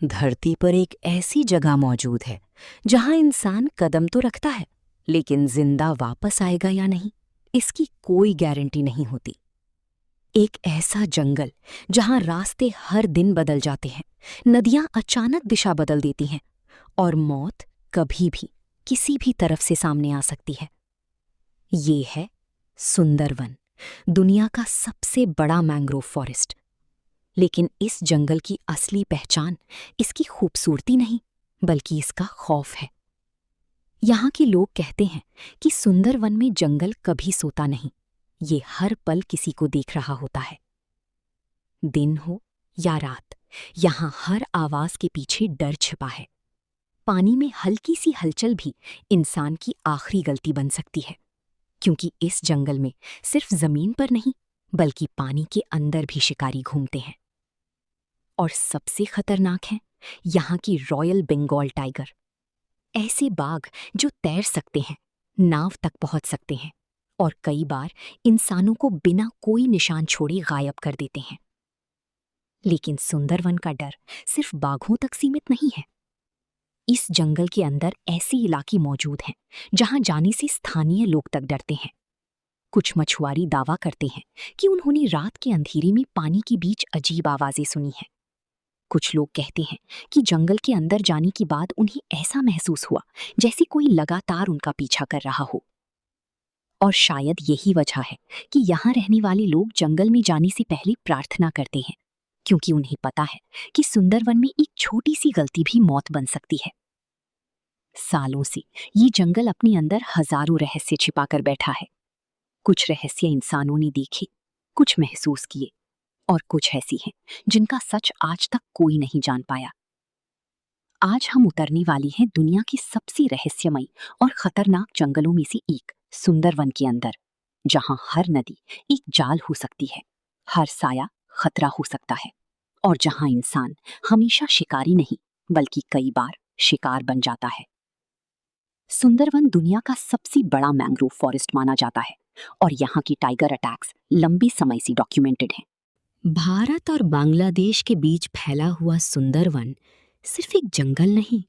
धरती पर एक ऐसी जगह मौजूद है जहां इंसान कदम तो रखता है, लेकिन जिंदा वापस आएगा या नहीं, इसकी कोई गारंटी नहीं होती। एक ऐसा जंगल जहां रास्ते हर दिन बदल जाते हैं, नदियां अचानक दिशा बदल देती हैं और मौत कभी भी किसी भी तरफ से सामने आ सकती है। ये है सुंदरवन, दुनिया का सबसे बड़ा मैंग्रोव फॉरेस्ट। लेकिन इस जंगल की असली पहचान इसकी खूबसूरती नहीं, बल्कि इसका खौफ है। यहाँ के लोग कहते हैं कि सुंदरवन में जंगल कभी सोता नहीं, ये हर पल किसी को देख रहा होता है। दिन हो या रात, यहाँ हर आवाज के पीछे डर छिपा है। पानी में हल्की सी हलचल भी इंसान की आखिरी गलती बन सकती है, क्योंकि इस जंगल में सिर्फ जमीन पर नहीं, बल्कि पानी के अंदर भी शिकारी घूमते हैं। और सबसे खतरनाक है यहाँ की रॉयल बंगाल टाइगर। ऐसे बाघ जो तैर सकते हैं, नाव तक पहुंच सकते हैं और कई बार इंसानों को बिना कोई निशान छोड़े गायब कर देते हैं। लेकिन सुंदरवन का डर सिर्फ बाघों तक सीमित नहीं है। इस जंगल के अंदर ऐसे इलाके मौजूद हैं जहां जाने से स्थानीय लोग तक डरते हैं। कुछ मछुआरे दावा करते हैं कि उन्होंने रात के अंधेरे में पानी के बीच अजीब आवाजें सुनी हैं। कुछ लोग कहते हैं कि जंगल के अंदर जाने के बाद उन्हें ऐसा महसूस हुआ जैसे कोई लगातार उनका पीछा कर रहा हो। और शायद यही वजह है कि यहाँ रहने वाले लोग जंगल में जाने से पहले प्रार्थना करते हैं, क्योंकि उन्हें पता है कि सुंदरवन में एक छोटी सी गलती भी मौत बन सकती है। सालों से ये जंगल अपने अंदर हजारों रहस्य छिपाकर बैठा है। कुछ रहस्य इंसानों ने देखे, कुछ महसूस किए, और कुछ ऐसी हैं जिनका सच आज तक कोई नहीं जान पाया। आज हम उतरने वाली हैं दुनिया की सबसे रहस्यमयी और खतरनाक जंगलों में से एक, सुंदरवन के अंदर, जहां हर नदी एक जाल हो सकती है, हर साया खतरा हो सकता है, और जहां इंसान हमेशा शिकारी नहीं, बल्कि कई बार शिकार बन जाता है। सुंदरवन दुनिया का सबसे बड़ा मैंग्रोव फॉरेस्ट माना जाता है और यहाँ की टाइगर अटैक्स लंबे समय से डॉक्यूमेंटेड हैं। भारत और बांग्लादेश के बीच फैला हुआ सुंदरवन सिर्फ एक जंगल नहीं,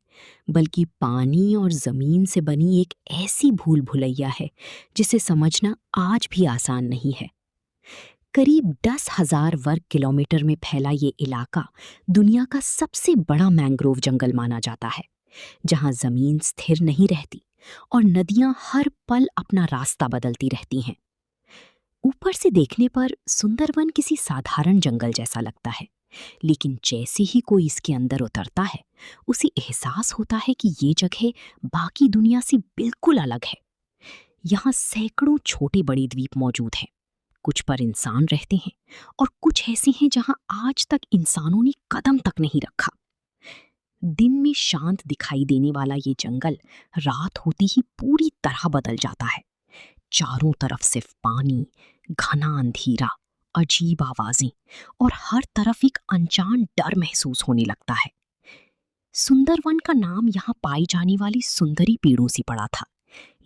बल्कि पानी और जमीन से बनी एक ऐसी भूल भुलैया है जिसे समझना आज भी आसान नहीं है। करीब 10,000 वर्ग किलोमीटर में फैला ये इलाका दुनिया का सबसे बड़ा मैंग्रोव जंगल माना जाता है, जहां जमीन स्थिर नहीं रहती और नदियां हर पल अपना रास्ता बदलती रहती हैं। ऊपर से देखने पर सुंदरवन किसी साधारण जंगल जैसा लगता है, लेकिन जैसे ही कोई इसके अंदर उतरता है, उसे एहसास होता है कि ये जगह बाकी दुनिया से बिल्कुल अलग है। यहाँ सैकड़ों छोटे बड़े द्वीप मौजूद हैं, कुछ पर इंसान रहते हैं और कुछ ऐसे हैं जहाँ आज तक इंसानों ने कदम तक नहीं रखा। दिन में शांत दिखाई देने वाला ये जंगल रात होते ही पूरी तरह बदल जाता है। चारों तरफ सिर्फ पानी, घना अंधेरा, अजीब आवाजें और हर तरफ एक अनजान डर महसूस होने लगता है। सुंदरवन का नाम यहाँ पाई जाने वाली सुंदरी पेड़ों से पड़ा था,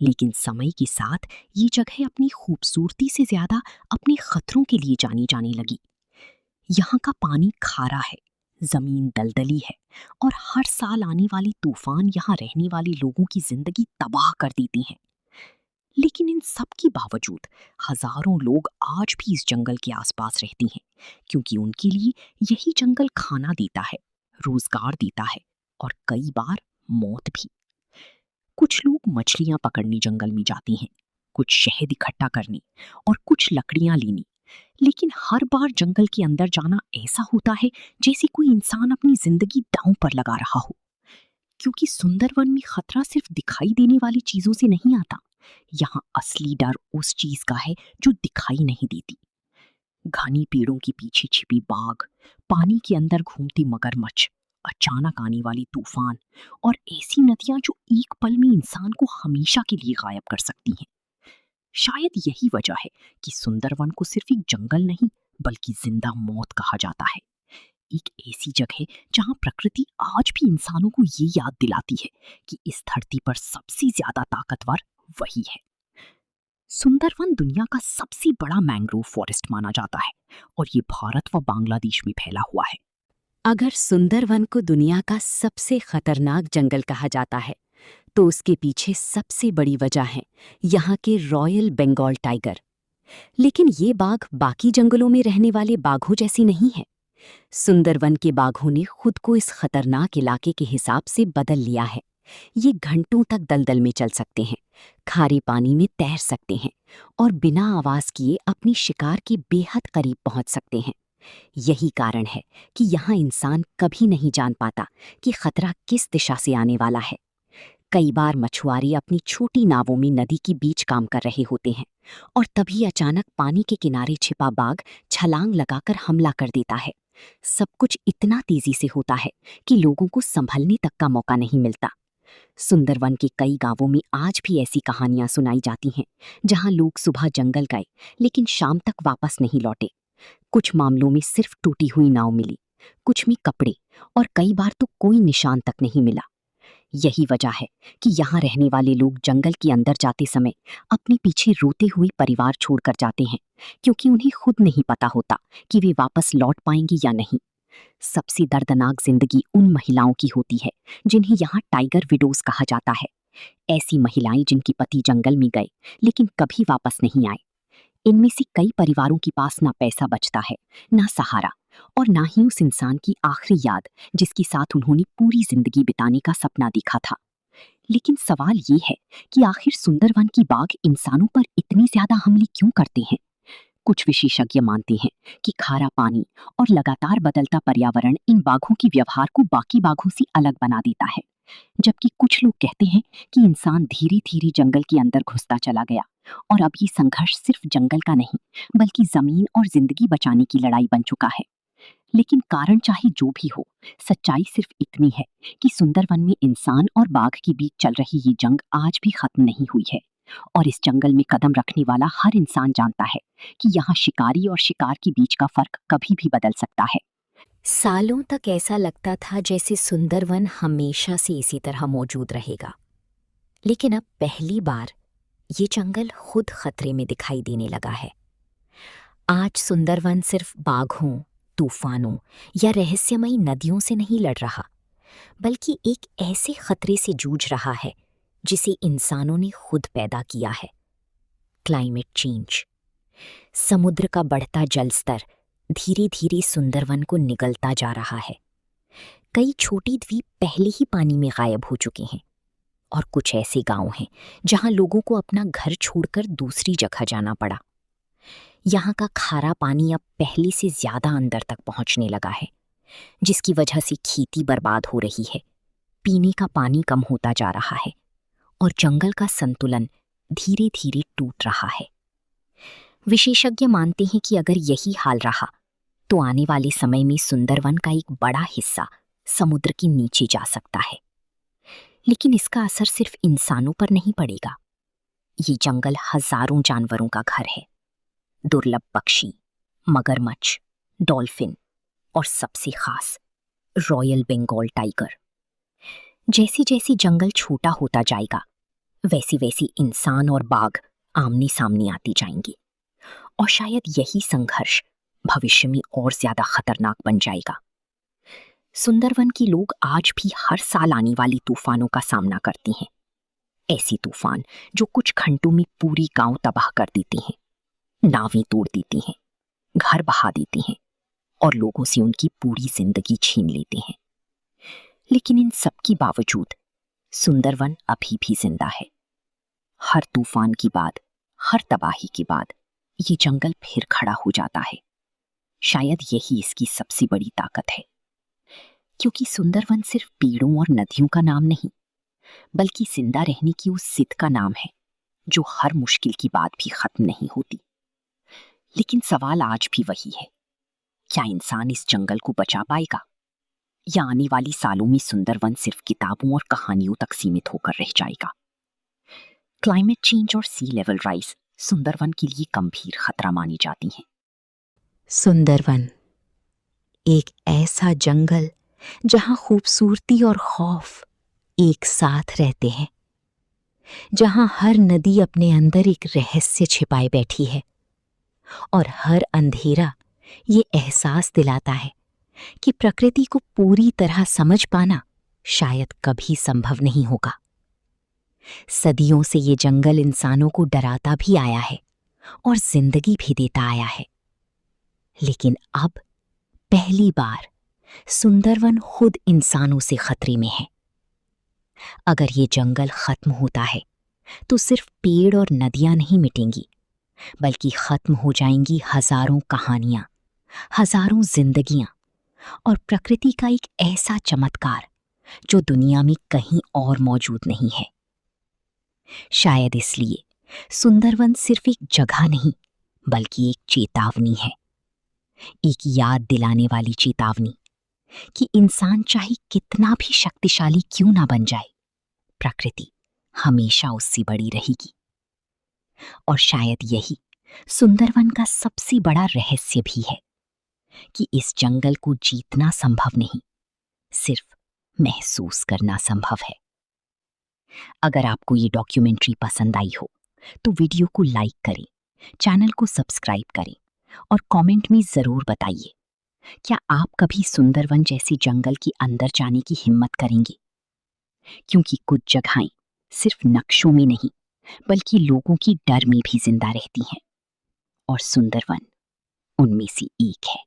लेकिन समय के साथ ये जगह अपनी खूबसूरती से ज्यादा अपने खतरों के लिए जानी जाने लगी। यहाँ का पानी खारा है, जमीन दलदली है और हर साल आने वाले तूफान यहाँ रहने वाले लोगों की जिंदगी तबाह कर देती हैं। लेकिन इन सब के बावजूद हजारों लोग आज भी इस जंगल के आसपास रहते हैं, क्योंकि उनके लिए यही जंगल खाना देता है, रोजगार देता है और कई बार मौत भी। कुछ लोग मछलियां पकड़ने जंगल में जाते हैं, कुछ शहद इकट्ठा करने और कुछ लकड़ियां लेने, लेकिन हर बार जंगल के अंदर जाना ऐसा होता है जैसे कोई इंसान अपनी जिंदगी दांव पर लगा रहा हो। क्योंकि सुंदरवन में खतरा सिर्फ दिखाई देने वाली चीजों से नहीं आता, यहाँ असली डर उस चीज का है जो दिखाई नहीं देती। घनी पेड़ों के पीछे छिपी बाघ, पानी के अंदर घूमती मगरमच्छ, अचानक आने वाली तूफान और ऐसी नदियां जो एक पल में इंसान को हमेशा के लिए गायब कर सकती हैं। शायद यही वजह है कि सुंदरवन को सिर्फ एक जंगल नहीं, बल्कि जिंदा मौत कहा जाता है। एक ऐसी जगह जहां प्रकृति आज भी इंसानों को ये याद दिलाती है कि इस धरती पर सबसे ज्यादा ताकतवर वही है। सुंदरवन दुनिया का सबसे बड़ा मैंग्रोव फॉरेस्ट माना जाता है और ये भारत व बांग्लादेश में फैला हुआ है। अगर सुंदरवन को दुनिया का सबसे खतरनाक जंगल कहा जाता है, तो उसके पीछे सबसे बड़ी वजह है यहाँ के रॉयल बंगाल टाइगर। लेकिन ये बाघ बाकी जंगलों में रहने वाले बाघों जैसी नहीं है। सुंदरवन के बाघों ने खुद को इस खतरनाक इलाके के हिसाब से बदल लिया है। ये घंटों तक दलदल में चल सकते हैं, खारे पानी में तैर सकते हैं और बिना आवाज किए अपनी शिकार के बेहद करीब पहुंच सकते हैं। यही कारण है कि यहाँ इंसान कभी नहीं जान पाता कि खतरा किस दिशा से आने वाला है। कई बार मछुआरे अपनी छोटी नावों में नदी के बीच काम कर रहे होते हैं और तभी अचानक पानी के किनारे छिपा बाघ छलांग लगाकर हमला कर देता है। सब कुछ इतना तेजी से होता है कि लोगों को संभलने तक का मौका नहीं मिलता। सुंदरवन के कई गांवों में आज भी ऐसी कहानियां सुनाई जाती हैं, जहां लोग सुबह जंगल गए लेकिन शाम तक वापस नहीं लौटे। कुछ मामलों में सिर्फ टूटी हुई नाव मिली, कुछ में कपड़े और कई बार तो कोई निशान तक नहीं मिला। यही वजह है कि यहाँ रहने वाले लोग जंगल के अंदर जाते समय अपने पीछे रोते हुए परिवार छोड़कर जाते हैं, क्योंकि उन्हें खुद नहीं पता होता कि वे वापस लौट पाएंगे या नहीं। सबसे दर्दनाक जिंदगी उन महिलाओं की होती है जिन्हें यहाँ टाइगर विडोज कहा जाता है। ऐसी महिलाएं जिनके पति जंगल में गए लेकिन कभी वापस नहीं आए। इनमें से कई परिवारों के पास ना पैसा बचता है, ना सहारा और ना ही उस इंसान की आखिरी याद जिसके साथ उन्होंने पूरी जिंदगी बिताने का सपना देखा था। लेकिन सवाल ये है कि आखिर सुंदरवन की बाघ इंसानों पर इतनी ज्यादा हमले क्यों करते हैं? कुछ विशेषज्ञ मानते हैं कि खारा पानी और लगातार बदलता पर्यावरण इन बाघों के व्यवहार को बाकी बाघों से अलग बना देता है, जबकि कुछ लोग कहते हैं कि इंसान धीरे धीरे जंगल के अंदर घुसता चला गया और अब ये संघर्ष सिर्फ जंगल का नहीं बल्कि जमीन और जिंदगी बचाने की लड़ाई बन चुका है। लेकिन कारण चाहे जो भी हो, सच्चाई सिर्फ इतनी है कि सुंदरवन में इंसान और बाघ के बीच चल रही ये जंग आज भी खत्म नहीं हुई है और इस जंगल में कदम रखने वाला हर इंसान जानता है कि यहाँ शिकारी और शिकार के बीच का फर्क कभी भी बदल सकता है। सालों तक ऐसा लगता था जैसे सुंदरवन हमेशा से इसी तरह मौजूद रहेगा, लेकिन अब पहली बार ये जंगल खुद खतरे में दिखाई देने लगा है। आज सुंदरवन सिर्फ बाघों, तूफानों या रहस्यमयी नदियों से नहीं लड़ रहा, बल्कि एक ऐसे खतरे से जूझ रहा है जिसे इंसानों ने खुद पैदा किया है। Climate change. समुद्र का बढ़ता जल स्तर धीरे धीरे सुंदरवन को निगलता जा रहा है। कई छोटी द्वीप पहले ही पानी में गायब हो चुके हैं और कुछ ऐसे गांव हैं जहां लोगों को अपना घर छोड़कर दूसरी जगह जाना पड़ा। यहाँ का खारा पानी अब पहले से ज्यादा अंदर तक पहुंचने लगा है, जिसकी वजह से खेती बर्बाद हो रही है, पीने का पानी कम होता जा रहा है और जंगल का संतुलन धीरे धीरे टूट रहा है। विशेषज्ञ मानते हैं कि अगर यही हाल रहा तो आने वाले समय में सुंदरवन का एक बड़ा हिस्सा समुद्र के नीचे जा सकता है। लेकिन इसका असर सिर्फ इंसानों पर नहीं पड़ेगा। ये जंगल हजारों जानवरों का घर है। दुर्लभ पक्षी, मगरमच्छ, डॉल्फिन और सबसे खास रॉयल बंगाल टाइगर। जैसे जैसे जंगल छोटा होता जाएगा, वैसे वैसे इंसान और बाघ आमने सामने आते जाएंगे और शायद यही संघर्ष भविष्य में और ज्यादा खतरनाक बन जाएगा। सुंदरवन के लोग आज भी हर साल आने वाली तूफानों का सामना करते हैं। ऐसे तूफान जो कुछ घंटों में पूरी गांव तबाह कर देते हैं, नावें तोड़ देती हैं, घर बहा देते हैं और लोगों से उनकी पूरी जिंदगी छीन लेते हैं। लेकिन इन सब के बावजूद सुंदरवन अभी भी जिंदा है। हर तूफान के बाद, हर तबाही के बाद ये जंगल फिर खड़ा हो जाता है। शायद यही इसकी सबसे बड़ी ताकत है, क्योंकि सुंदरवन सिर्फ पेड़ों और नदियों का नाम नहीं, बल्कि जिंदा रहने की उस जिद का नाम है जो हर मुश्किल की बात भी खत्म नहीं होती। लेकिन सवाल आज भी वही है, क्या इंसान इस जंगल को बचा पाएगा या आने वाली सालों में सुंदरवन सिर्फ किताबों और कहानियों तक सीमित होकर रह जाएगा? क्लाइमेट चेंज और सी लेवल राइज सुंदरवन के लिए गंभीर खतरा मानी जाती हैं। सुंदरवन एक ऐसा जंगल जहां खूबसूरती और खौफ एक साथ रहते हैं, जहां हर नदी अपने अंदर एक रहस्य छिपाए बैठी है और हर अंधेरा ये एहसास दिलाता है कि प्रकृति को पूरी तरह समझ पाना शायद कभी संभव नहीं होगा। सदियों से ये जंगल इंसानों को डराता भी आया है और जिंदगी भी देता आया है, लेकिन अब पहली बार सुंदरवन खुद इंसानों से खतरे में है। अगर ये जंगल खत्म होता है तो सिर्फ पेड़ और नदियां नहीं मिटेंगी, बल्कि खत्म हो जाएंगी हजारों कहानियां, हजारों जिंदगियां और प्रकृति का एक ऐसा चमत्कार जो दुनिया में कहीं और मौजूद नहीं है। शायद इसलिए सुंदरवन सिर्फ एक जगह नहीं, बल्कि एक चेतावनी है, एक याद दिलाने वाली चेतावनी कि इंसान चाहे कितना भी शक्तिशाली क्यों ना बन जाए, प्रकृति हमेशा उससे बड़ी रहेगी। और शायद यही सुंदरवन का सबसे बड़ा रहस्य भी है कि इस जंगल को जीतना संभव नहीं, सिर्फ महसूस करना संभव है। अगर आपको ये डॉक्यूमेंट्री पसंद आई हो तो वीडियो को लाइक करें, चैनल को सब्सक्राइब करें और कमेंट में जरूर बताइए, क्या आप कभी सुंदरवन जैसे जंगल के अंदर जाने की हिम्मत करेंगे? क्योंकि कुछ जगहें सिर्फ नक्शों में नहीं, बल्कि लोगों की डर में भी जिंदा रहती हैं, और सुंदरवन उनमें से एक है।